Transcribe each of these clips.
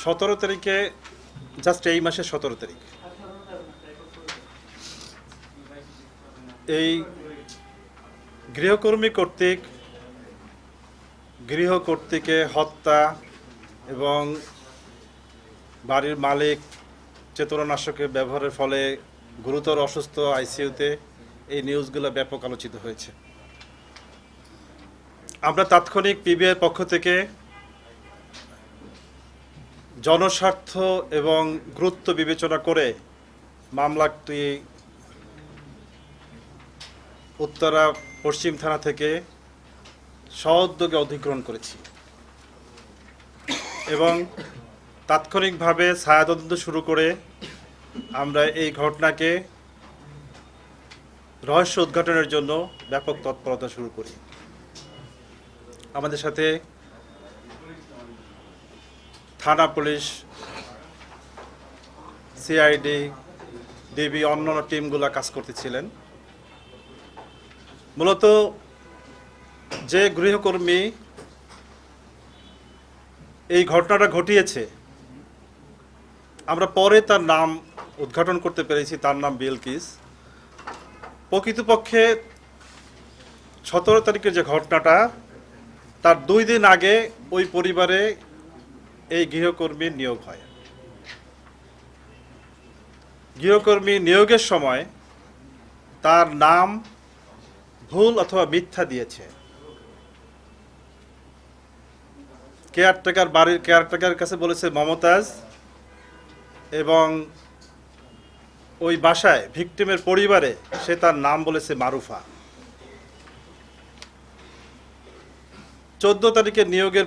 17 তারিখে, জাস্ট এই মাসের 17 তারিখ, এই গৃহকর্তৃকে হত্যা এবং বাড়ির মালিক চেতনানাশকের ব্যবহারের ফলে গুরুতর অসুস্থ আইসিইউতে, এই নিউজগুলো ব্যাপক আলোচিত হয়েছে। আমরা তাৎক্ষণিক পিবিআইয়ের পক্ষ থেকে জনস্বার্থ এবং গুরুত্ব বিবেচনা করে মামলাটি উত্তরা পশ্চিম থানা থেকে সউদ্যোগে অধিগ্রহণ করেছি এবং তাৎক্ষণিকভাবে ছায়া তদন্ত শুরু করে আমরা এই ঘটনাকে রহস্য উদ্ঘাটনের জন্য ব্যাপক তৎপরতা শুরু করি। আমাদের সাথে থানা পুলিশ, সিআইডি, ডিবি, অন্যান্য টিমগুলো কাজ করতেছিলেন। মূলত যে গৃহকর্মী এই ঘটনাটা ঘটিয়েছে, আমরা পরে তার নাম উদ্ঘাটন করতে পেরেছি। তার নাম বিলকিস। প্রকৃতপক্ষে 17 তারিখের যে ঘটনাটা, তার 2 দিন আগে ওই পরিবারে এই গৃহকর্মীর নিয়োগ হয়। গৃহকর্মী নিয়োগের সময় তার নাম ভুল অথবা মিথ্যা দিয়েছে। বাড়ির কেয়ারটেকারের কাছে বলেছে মমতাজ, এবং ওই বাসায় ভিকটিমের পরিবারে সে তার নাম বলেছে মারুফা। 14 তারিখে নিয়োগের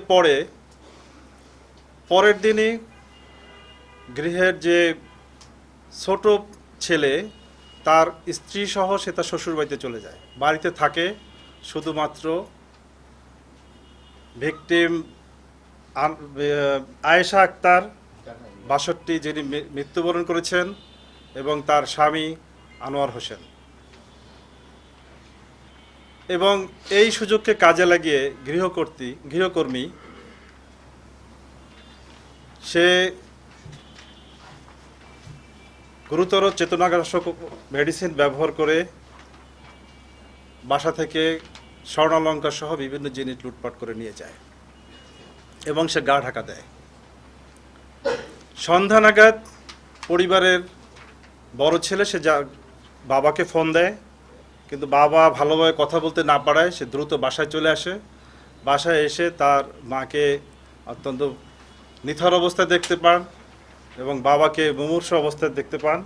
পরের দিনই গৃহের যে ছোট ছেলে, তার স্ত্রী সহ সে তার শ্বশুরবাড়িতে চলে যায়। বাড়িতে থাকে শুধুমাত্র ভিকটিম আয়েশা আক্তার 62, যিনি মৃত্যুবরণ করেছেন, এবং তার স্বামী আনোয়ার হোসেন। এবং এই সুযোগকে কাজে লাগিয়ে গৃহকর্মী সে গুরুতর চেতনানাশক মেডিসিন ব্যবহার করে বাসা থেকে স্বর্ণালঙ্কার সহ বিভিন্ন জিনিস লুটপাট করে নিয়ে যায় এবং সে গা ঢাকা দেয়। সন্ধ্যা নাগাদ পরিবারের বড় ছেলে সে বাবাকে ফোন দেয়, কিন্তু বাবা ভালোভাবে কথা বলতে না পারায় সে দ্রুত বাসায় চলে আসে। বাসায় এসে তার মাকে অত্যন্ত নিথর অবস্থায় দেখতে পান এবং বাবাকে মুমূর্ষু অবস্থায় দেখতে পান।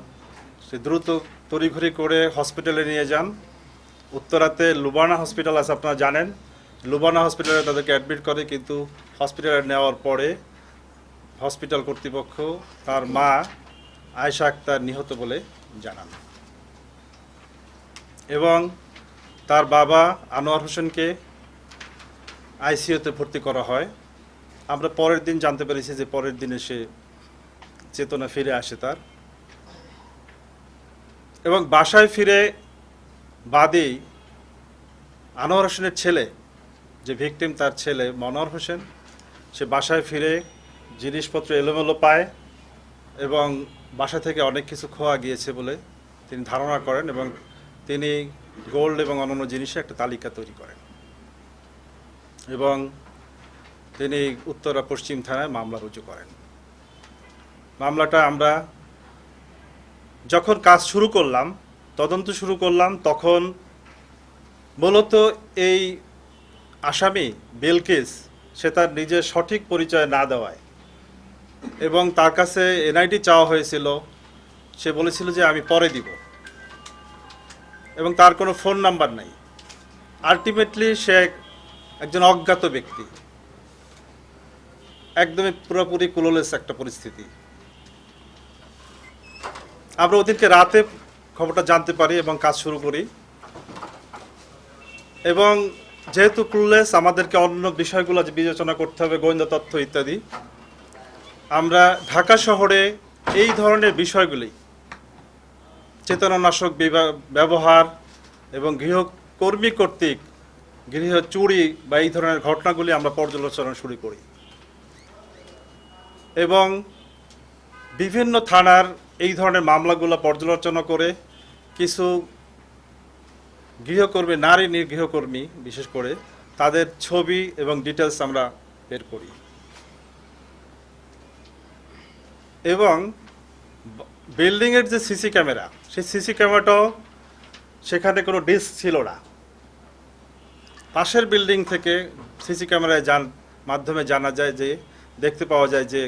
সে দ্রুত তড়িঘড়ি করে হসপিটালে নিয়ে যান। উত্তরাতে লুবানা হসপিটাল আছে, আপনারা জানেন। লুবানা হসপিটালে তাদেরকে অ্যাডমিট করে, কিন্তু হসপিটালে নেওয়ার পরে হসপিটাল কর্তৃপক্ষ তার মা আয়েশা আক্তার নিহত বলে জানান এবং তার বাবা আনোয়ার হোসেনকে আইসিইউতে ভর্তি করা হয়। আমরা পরের দিন জানতে পেরেছি যে পরের দিনে সে চেতনা ফিরে আসে তার, এবং বাসায় ফিরে বাদী আনোয়ার হোসেনের ছেলে, যে ভিকটিম তার ছেলে মনোয়ার হোসেন, সে বাসায় ফিরে জিনিসপত্র এলোমেলো পায় এবং বাসা থেকে অনেক কিছু খোয়া গিয়েছে বলে তিনি ধারণা করেন, এবং তিনি গোল্ড এবং অন্যান্য জিনিসের একটা তালিকা তৈরি করেন এবং তিনি উত্তরা পশ্চিম থানায় মামলা রুজু করেন। মামলাটা আমরা যখন কাজ শুরু করলাম, তদন্ত শুরু করলাম, তখন মূলত এই আসামি বিলকিস সে তার নিজের সঠিক পরিচয় না দেওয়ায়, এবং তার কাছে এনআইডি চাওয়া হয়েছিল, সে বলেছিল যে আমি পরে দিব, এবং তার কোনো ফোন নাম্বার নাই। আলটিমেটলি সে একজন অজ্ঞাত ব্যক্তি, একদমই পুরোপুরি ক্লুলেস একটা পরিস্থিতি। আমরা ওদিনকে রাতে খবরটা জানতে পারি এবং কাজ শুরু করি, এবং যেহেতু ক্লুলেস, আমাদেরকে অন্য বিষয়গুলো বিবেচনা করতে হবে, গোয়েন্দা তথ্য ইত্যাদি। আমরা ঢাকা শহরে এই ধরনের বিষয়গুলি, চেতনানাশক ব্যবহার এবং গৃহকর্মী কর্তৃক গৃহ চুরি বা এই ধরনের ঘটনাগুলি আমরা পর্যালোচনা শুরু করি। এবং বিভিন্ন থানার এই ধরনের মামলাগুলো পর্যালোচনা করে কিছু গৃহকর্মী, নারী গৃহকর্মী বিশেষ করে তাদের ছবি এবং ডিটেলস আমরা বের করি এবং বিল্ডিংয়ের যে সিসি ক্যামেরা, সেই সিসি ক্যামেরাটাও সেখানে কোনো ডিস্ক ছিল না। পাশের বিল্ডিং থেকে সিসি ক্যামেরায় মাধ্যমে জানা যায় যে, দেখতে পাওয়া যায় যে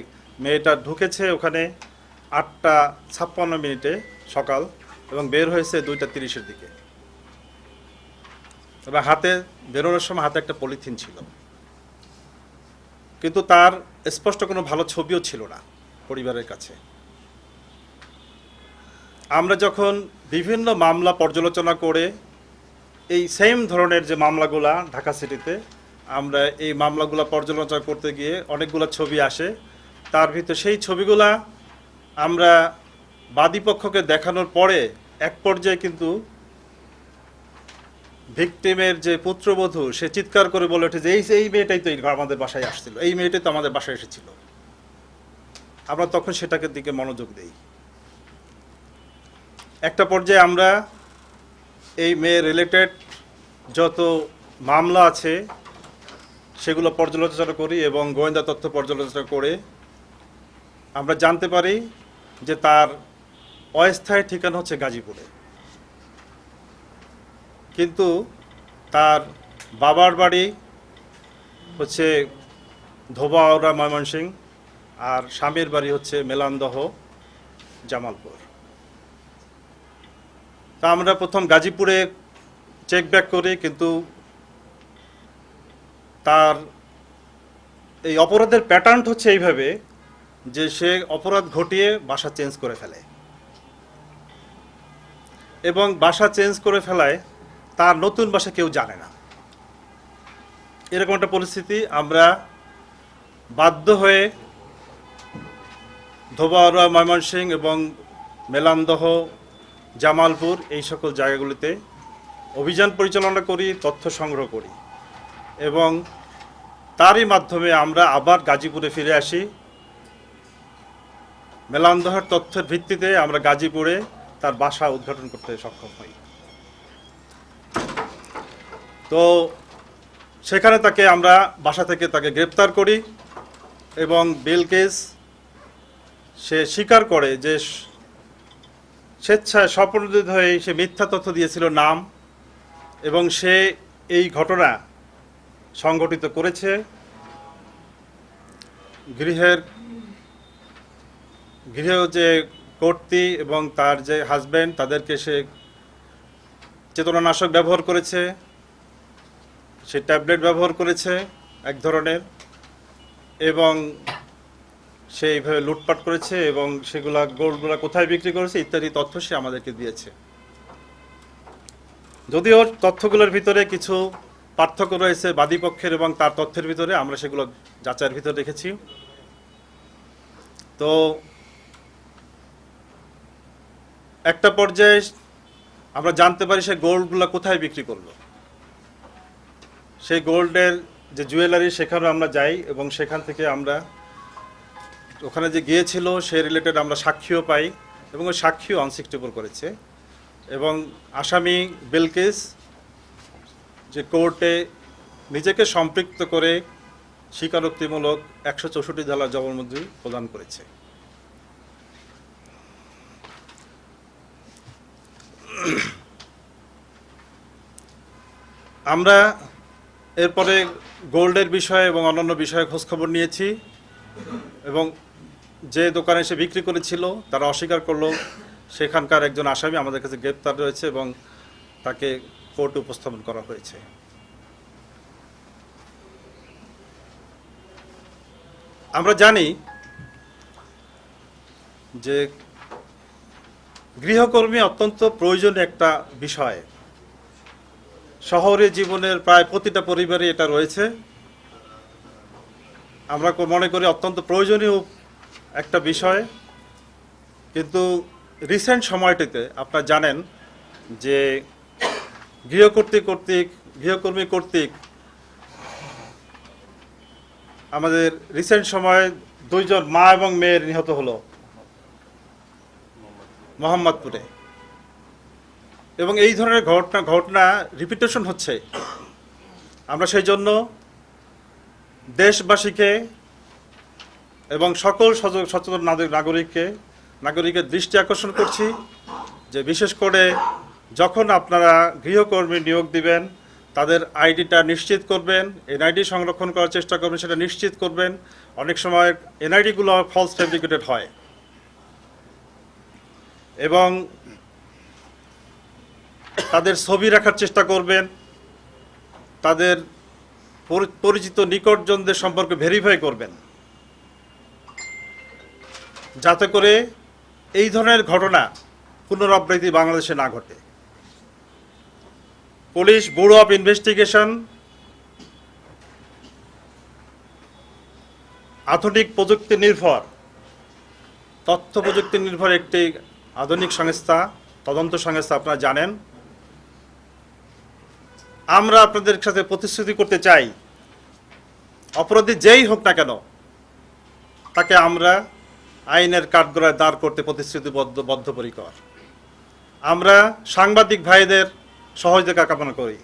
মেয়েটা ঢুকেছে ওখানে 8:56 সকাল এবং বের হয়েছে 2:30 দিকে, এবং হাতে বেরোনোর সময় হাতে একটা পলিথিন ছিল, কিন্তু তার স্পষ্ট কোনো ভালো ছবিও ছিল না পরিবারের কাছে। আমরা যখন বিভিন্ন মামলা পর্যালোচনা করে এই সেম ধরনের যে মামলাগুলা ঢাকা সিটিতে, আমরা এই মামলাগুলা পর্যালোচনা করতে গিয়ে অনেকগুলো ছবি আসে। তার ভিতরে সেই ছবিগুলা আমরা বাদীপক্ষকে দেখানোর পরে এক পর্যায়ে কিন্তু ভিকটিমের যে পুত্রবধূ সে চিৎকার করে বলে ওঠে যে এই মেয়েটাই তো আমাদের বাসায় আসছিল, এই মেয়েটাই তো আমাদের বাসায় এসেছিল। আমরা তখন সেটাকে দিকে মনোযোগ দেই। একটা পর্যায়ে আমরা এই মেয়ে রিলেটেড যত মামলা আছে সেগুলো পর্যালোচনা করি এবং গোয়েন্দা তথ্য পর্যালোচনা করে আমরা জানতে পারি যে তার অস্থায়ী ঠিকানা হচ্ছে গাজীপুরে, কিন্তু তার বাবার বাড়ি হচ্ছে ধোবাউড়া ময়মনসিংহ আর স্বামীর বাড়ি হচ্ছে মেলান্দহ জামালপুর। তা আমরা প্রথম গাজীপুরে চেক ব্যাক করি, কিন্তু তার এই অপরাধের প্যাটার্ন হচ্ছে এইভাবে যে সে অপরাধ ঘটিয়ে বাসা চেঞ্জ করে ফেলে এবং বাসা চেঞ্জ করে ফেলায় তার নতুন বাসা কেউ জানে না। এরকম একটা পরিস্থিতি আমরা বাধ্য হয়ে ধোবাউড়া ময়মনসিংহ এবং মেলান্দহ জামালপুর এই সকল জায়গাগুলিতে অভিযান পরিচালনা করি, তথ্য সংগ্রহ করি এবং তারই মাধ্যমে আমরা আবার গাজীপুরে ফিরে আসি। মেলান্দহের তথ্যের ভিত্তিতে আমরা গাজীপুরে তার বাসা উদ্ঘাটন করতে সক্ষম হই। তো সেখানে তাকে আমরা বাসা থেকে তাকে গ্রেপ্তার করি এবং বিলকিস সে স্বীকার করে যে স্বেচ্ছায় স্বপ্রণোদিত হয়ে সে মিথ্যা তথ্য দিয়েছিল নাম, এবং সে এই ঘটনা সংগঠিত করেছে। গৃহ যে কর্ত্রী এবং তার যে হাজব্যান্ড তাদেরকে সে চেতনানাশক ব্যবহার করেছে, সে ট্যাবলেট ব্যবহার করেছে এক ধরনের, এবং সে এইভাবে লুটপাট করেছে এবং সেগুলা গোল্ডগুলা কোথায় বিক্রি করেছে ইত্যাদি তথ্য সে আমাদেরকে দিয়েছে। যদিও তথ্যগুলোর ভিতরে কিছু পার্থক্য রয়েছে বাদীপক্ষের এবং তার তথ্যের ভিতরে, আমরা সেগুলো যাচাইয়ের ভিতরে রেখেছি। তো একটা পর্যায়ে আমরা জানতে পারি সে গোল্ডগুলো কোথায় বিক্রি করলো। সেই গোল্ডের যে জুয়েলারি সেখানে আমরা যাই এবং সেখান থেকে আমরা ওখানে যে গিয়েছিল সে রিলেটেড আমরা সাক্ষীও পাই এবং ওই সাক্ষীও আনসিক্টেবল করেছে। এবং আসামি বিলকিস যে কোর্টে নিজেকে সম্পৃক্ত করে স্বীকারোক্তিমূলক 164 ধারার জবানবন্দি প্রদান করেছে। আমরা এরপরে গোল্ডের বিষয়ে এবং অন্যান্য বিষয়ে খোঁজখবর নিয়েছি এবং যে দোকানে সে বিক্রি করেছিল তারা অস্বীকার করলো। সেখানকার একজন আসামি আমাদের কাছে গ্রেপ্তার রয়েছে এবং তাকে কোর্টে উপস্থাপন করা হয়েছে। আমরা জানি যে গৃহকর্মী অত্যন্ত প্রয়োজনীয় একটা বিষয়, শহরে জীবনের প্রায় প্রতিটা পরিবারে এটা রয়েছে। আমরা মনে করি অত্যন্ত প্রয়োজনীয় একটা বিষয়, কিন্তু রিসেন্ট সময়টিতে আপনারা জানেন যে গৃহকর্মী কর্তৃক আমাদের রিসেন্ট সময়ে দুইজন মা এবং মেয়ের নিহত হলো মোহাম্মদপুরে। এবং এই ধরনের ঘটনা রিপিটেশন হচ্ছে। আমরা সেই জন্য দেশবাসীকে এবং সকল সচেতন নাগরিকের দৃষ্টি আকর্ষণ করছি যে বিশেষ করে যখন আপনারা গৃহকর্মী নিয়োগ দিবেন তাদের আইডিটা নিশ্চিত করবেন, এনআইডি সংরক্ষণ করার চেষ্টা করবেন, সেটা নিশ্চিত করবেন। অনেক সময় এনআইডিগুলো ফলস ফেব্রিকেটেড হয় এবং তাদের ছবি রাখার চেষ্টা করবেন, তাদের পরিচিত নিকটজনদের সম্পর্কে ভেরিফাই করবেন, যাতে করে এই ধরনের ঘটনা পুনরাবৃত্তি বাংলাদেশে না ঘটে। পুলিশ ব্যুরো অফ ইনভেস্টিগেশন আধুনিক প্রযুক্তি নির্ভর, তথ্য প্রযুক্তি নির্ভর একটি আধুনিক সংস্থা, তদন্ত সংস্থা, আপনারা জানেন। আমরা আপনাদের সাথে প্রতিশ্রুতি করতে চাই, অপরাধী যেই হোক না কেন তাকে আমরা আইনের কাঠগড়ায় দাঁড় করতে বদ্ধপরিকর। আমরা সাংবাদিক ভাইদের সহযোগিতা কামনা করি।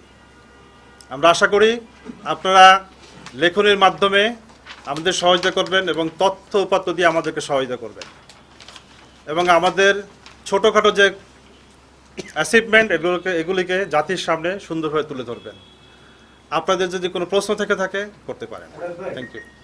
আমরা আশা করি আপনারা লেখনের মাধ্যমে আমাদের সহযোগিতা করবেন এবং তথ্য উপাত্ত দিয়ে আমাদেরকে সহযোগিতা করবেন এবং আমাদের ছোটোখাটো যে অ্যাচিভমেন্ট এগুলিকে জাতির সামনে সুন্দরভাবে তুলে ধরবেন। আপনাদের যদি কোনো প্রশ্ন থেকে থাকে করতে পারেন। Thank you.